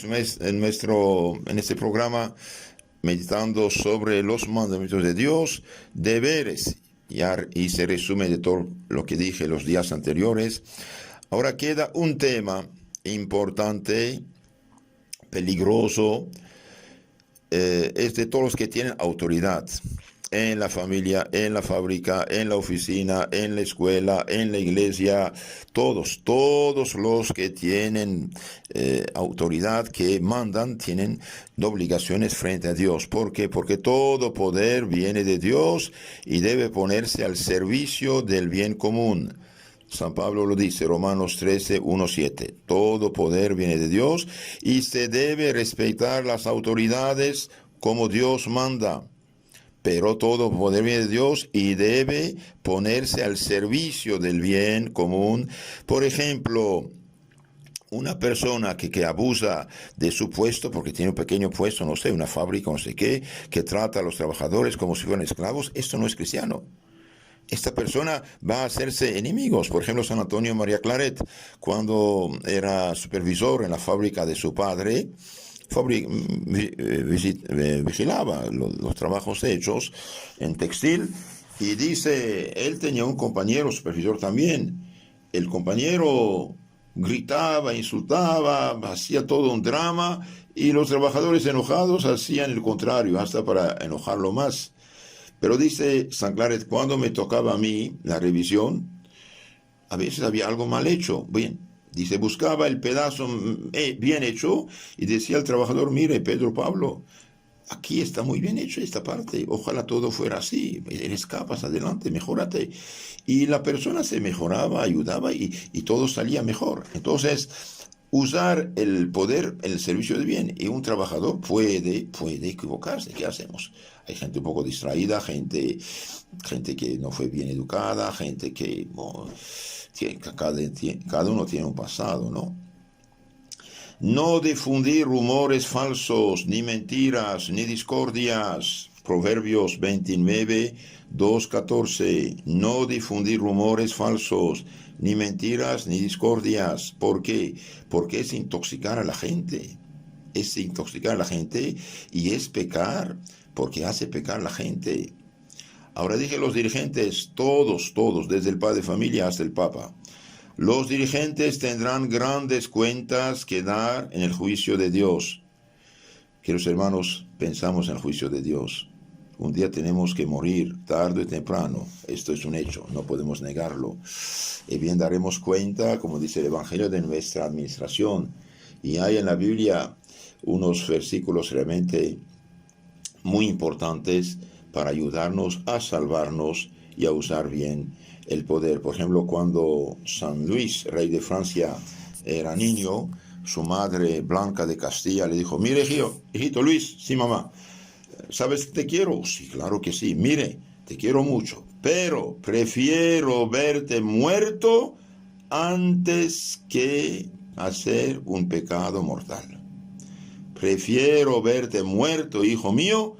estamos en este programa meditando sobre los mandamientos de Dios, deberes, y se resume de todo lo que dije los días anteriores. Ahora queda un tema importante, peligroso, es de todos los que tienen autoridad en la familia, en la fábrica, en la oficina, en la escuela, en la iglesia, todos los que tienen autoridad, que mandan, tienen obligaciones frente a Dios. ¿Por qué? Porque todo poder viene de Dios y debe ponerse al servicio del bien común. San Pablo lo dice, Romanos 13, 1, 7. Todo poder viene de Dios y se debe respetar las autoridades como Dios manda. Pero todo poder viene de Dios y debe ponerse al servicio del bien común. Por ejemplo, una persona que abusa de su puesto, porque tiene un pequeño puesto, no sé, una fábrica, no sé qué, que trata a los trabajadores como si fueran esclavos, esto no es cristiano. Esta persona va a hacerse enemigos. Por ejemplo, San Antonio María cuando era supervisor en la fábrica de su padre, vigilaba los trabajos hechos en textil, y dice, él tenía un compañero supervisor también. El compañero gritaba, insultaba, hacía todo un drama, y los trabajadores enojados hacían el contrario, hasta para enojarlo más. Pero dice San Claret, cuando me tocaba a mí la revisión, a veces había algo mal hecho. Bien, dice, buscaba el pedazo bien hecho y decía al trabajador, mire, Pedro Pablo, aquí está muy bien hecho esta parte, ojalá todo fuera así, eres capaz, adelante, mejórate. Y la persona se mejoraba, ayudaba y todo salía mejor. Entonces, usar el poder en el servicio del bien. Y un trabajador puede equivocarse. ¿Qué hacemos? Hay gente un poco distraída, gente que no fue bien educada, gente que cada uno tiene un pasado, ¿no? No difundir rumores falsos, ni mentiras, ni discordias. Proverbios 29, 2, 14. No difundir rumores falsos, ni mentiras, ni discordias. ¿Por qué? Porque es intoxicar a la gente. Es intoxicar a la gente y es pecar, porque hace pecar a la gente. Ahora dije los dirigentes, todos, desde el padre de familia hasta el papa. Los dirigentes tendrán grandes cuentas que dar en el juicio de Dios. Queridos hermanos, pensamos en el juicio de Dios. Un día tenemos que morir, tarde o temprano. Esto es un hecho, no podemos negarlo. Y bien daremos cuenta, como dice el Evangelio, de nuestra administración. Y hay en la Biblia unos versículos realmente muy importantes para ayudarnos a salvarnos y a usar bien el poder. Por ejemplo, cuando San Luis, rey de Francia, era niño, su madre Blanca de Castilla le dijo, mire, hijito Luis, sí mamá, ¿sabes que te quiero? Sí, claro que sí. Mire, te quiero mucho, pero prefiero verte muerto antes que hacer un pecado mortal. Prefiero verte muerto, hijo mío,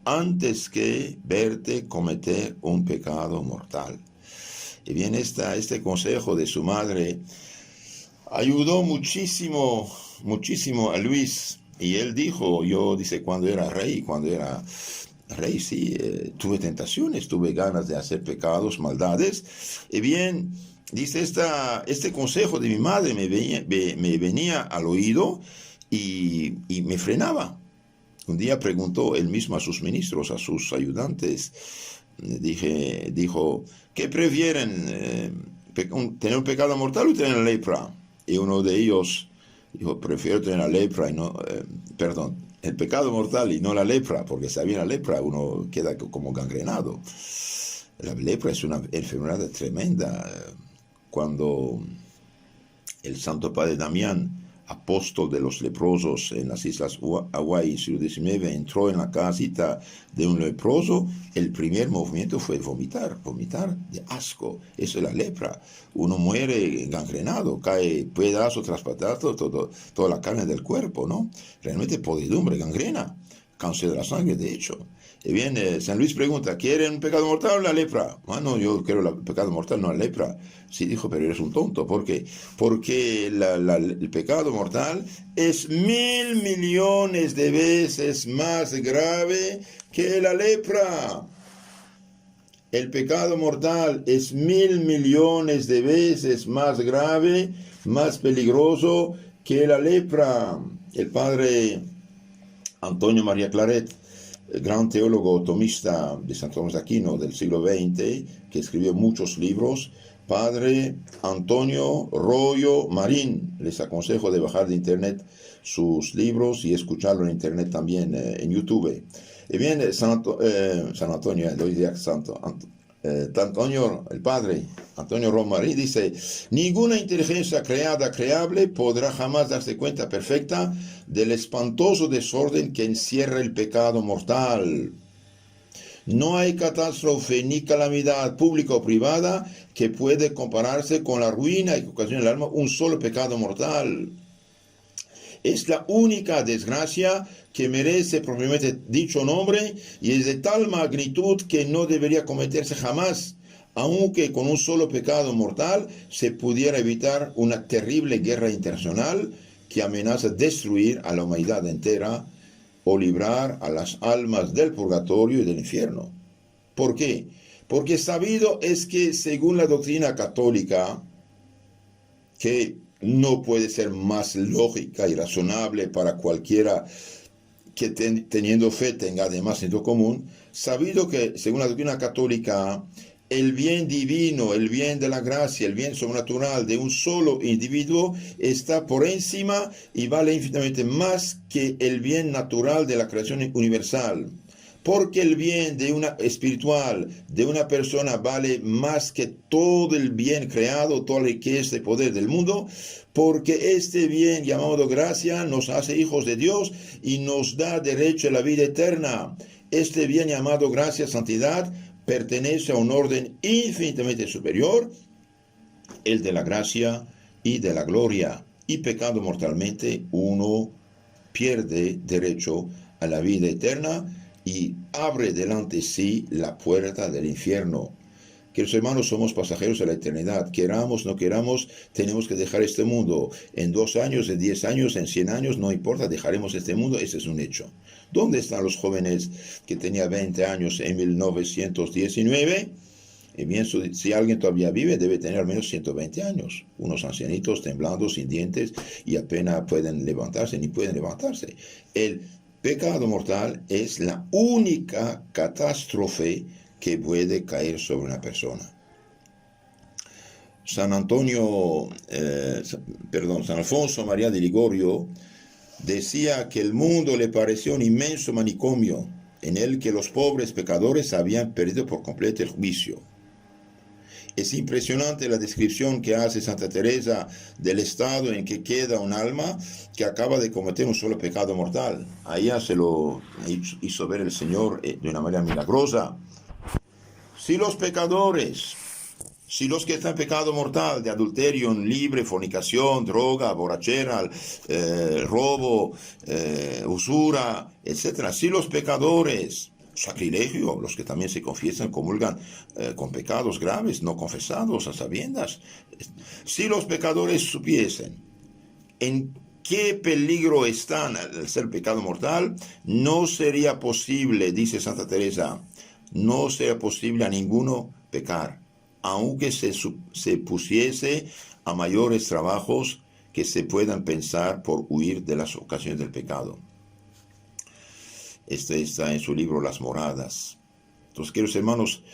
antes que verte cometer un pecado mortal. Y bien, este consejo de su madre ayudó muchísimo a Luis. Y él dijo, cuando era rey, sí, tuve tentaciones, tuve ganas de hacer pecados, maldades. Y bien, dice, este consejo de mi madre me venía al oído y me frenaba. Un día preguntó él mismo a sus ministros, a sus ayudantes, dijo, ¿qué prefieren? ¿Tener un pecado mortal o tener la lepra? Y uno de ellos dijo, prefiero tener la lepra y no, el pecado mortal y no la lepra, porque si había la lepra uno queda como gangrenado. La lepra es una enfermedad tremenda. Cuando el Santo Padre Damián, apóstol de los leprosos en las islas Hawái, siglo XIX, entró en la casita de un leproso, el primer movimiento fue vomitar de asco. Eso es la lepra. Uno muere gangrenado, cae pedazo tras pedazo, toda la carne del cuerpo, ¿no? Realmente podredumbre, gangrena. cáncer de la sangre, de hecho. Y bien, San Luis pregunta, ¿quieren un pecado mortal o la lepra? Ah, no, yo quiero el pecado mortal, no la lepra. Sí, dijo, pero eres un tonto. ¿Por qué? Porque el pecado mortal es 1.000 millones de veces más grave que la lepra. El pecado mortal es 1.000 millones de veces más grave, más peligroso que la lepra. El padre Antonio María Claret, el gran teólogo tomista de Santo Tomás de Aquino del siglo XX, que escribió muchos libros, padre Antonio Rollo Marín, les aconsejo de bajar de internet sus libros y escucharlo en internet también en YouTube. Y bien, San Antonio, hoy día Santo Antonio, el padre Antonio Romarí dice, ninguna inteligencia creable podrá jamás darse cuenta perfecta del espantoso desorden que encierra el pecado mortal. No hay catástrofe ni calamidad pública o privada que puede compararse con la ruina que ocasiona el alma un solo pecado mortal. Es la única desgracia que merece propiamente dicho nombre y es de tal magnitud que no debería cometerse jamás, aunque con un solo pecado mortal se pudiera evitar una terrible guerra internacional que amenaza destruir a la humanidad entera o librar a las almas del purgatorio y del infierno. ¿Por qué? Porque sabido es que según la doctrina católica, que no puede ser más lógica y razonable para cualquiera que teniendo fe tenga además sentido común, sabido que según la doctrina católica, el bien divino, el bien de la gracia, el bien sobrenatural de un solo individuo está por encima y vale infinitamente más que el bien natural de la creación universal. Porque el bien espiritual de una persona vale más que todo el bien creado, toda la riqueza y poder del mundo, porque este bien llamado gracia nos hace hijos de Dios y nos da derecho a la vida eterna. Este bien llamado gracia, santidad, pertenece a un orden infinitamente superior, el de la gracia y de la gloria. Y pecando mortalmente, uno pierde derecho a la vida eterna y abre delante de sí la puerta del infierno. Queridos hermanos, somos pasajeros de la eternidad. Queramos, no queramos, tenemos que dejar este mundo. En 2 años, en 10 años, en 100 años, no importa, dejaremos este mundo, ese es un hecho. ¿Dónde están los jóvenes que tenían 20 años en 1919? Y bien, si alguien todavía vive, debe tener al menos 120 años. Unos ancianitos temblando, sin dientes, y apenas pueden levantarse, ni pueden levantarse. El pecado mortal es la única catástrofe que puede caer sobre una persona. San Alfonso María de Ligorio decía que el mundo le pareció un inmenso manicomio en el que los pobres pecadores habían perdido por completo el juicio. Es impresionante la descripción que hace Santa Teresa del estado en que queda un alma que acaba de cometer un solo pecado mortal. Ahí se lo hizo ver el Señor de una manera milagrosa. Si los pecadores, si los que están en pecado mortal de adulterio, libre, fornicación, droga, borrachera, robo, usura, etc. Si los pecadores, sacrilegio, los que también se confiesan, comulgan con pecados graves, no confesados a sabiendas. Si los pecadores supiesen en qué peligro están al ser pecado mortal, no sería posible, dice Santa Teresa, no sería posible a ninguno pecar, aunque se pusiese a mayores trabajos que se puedan pensar por huir de las ocasiones del pecado. Este está en su libro Las Moradas. Entonces, queridos hermanos,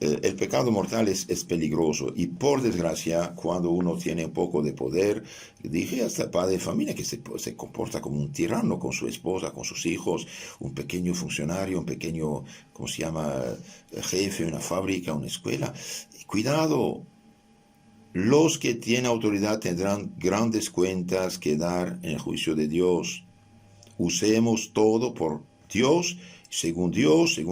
el pecado mortal es peligroso y por desgracia, cuando uno tiene un poco de poder, dije hasta padre de familia que se comporta como un tirano con su esposa, con sus hijos, un pequeño funcionario, un pequeño, ¿cómo se llama?, jefe, una fábrica, una escuela. Cuidado, los que tienen autoridad tendrán grandes cuentas que dar en el juicio de Dios. Usemos todo por Dios, según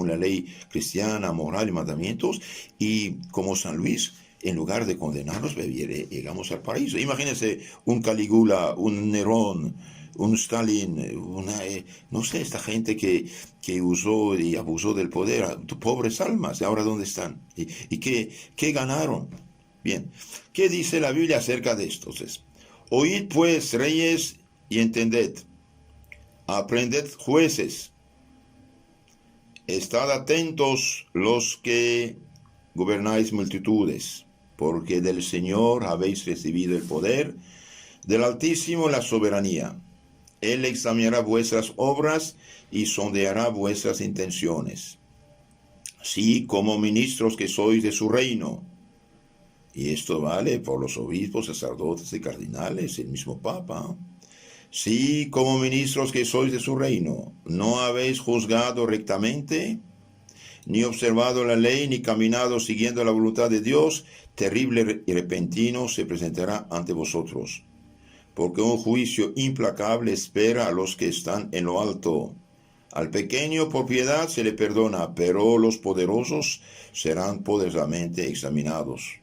la ley cristiana, moral y mandamientos, y como San Luis, en lugar de condenarnos, llegamos al paraíso. Imagínense un Calígula, un Nerón, un Stalin, no sé, esta gente que usó y abusó del poder, pobres almas, ¿ahora dónde están? ¿Y qué ganaron? Bien, ¿qué dice la Biblia acerca de esto? Entonces, oíd pues, reyes, y entended, aprended jueces, estad atentos los que gobernáis multitudes, porque del Señor habéis recibido el poder, del Altísimo la soberanía. Él examinará vuestras obras y sondeará vuestras intenciones. Sí, como ministros que sois de su reino. Y esto vale por los obispos, sacerdotes y cardinales, el mismo Papa. Sí, como ministros que sois de su reino, ¿no habéis juzgado rectamente, ni observado la ley, ni caminado siguiendo la voluntad de Dios? Terrible y repentino se presentará ante vosotros, porque un juicio implacable espera a los que están en lo alto. Al pequeño por piedad se le perdona, pero los poderosos serán poderosamente examinados.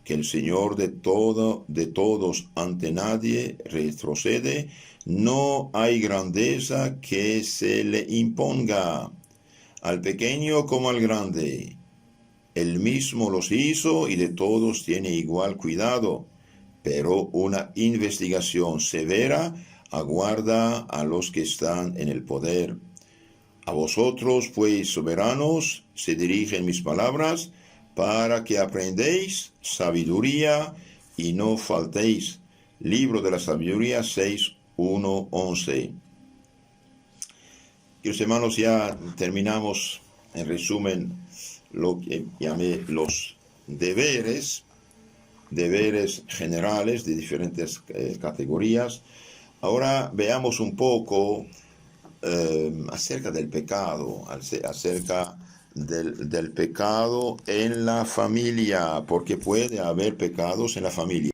Que el Señor de todos ante nadie retrocede, no hay grandeza que se le imponga, al pequeño como al grande. Él mismo los hizo y de todos tiene igual cuidado, pero una investigación severa aguarda a los que están en el poder. A vosotros, pues, soberanos, se dirigen mis palabras, para que aprendéis sabiduría y no faltéis. Libro de la Sabiduría 6, 1, 11. Queridos hermanos, ya terminamos, en resumen, lo que llamé los deberes generales de diferentes categorías. Ahora veamos un poco acerca del pecado, acerca del pecado en la familia, porque puede haber pecados en la familia.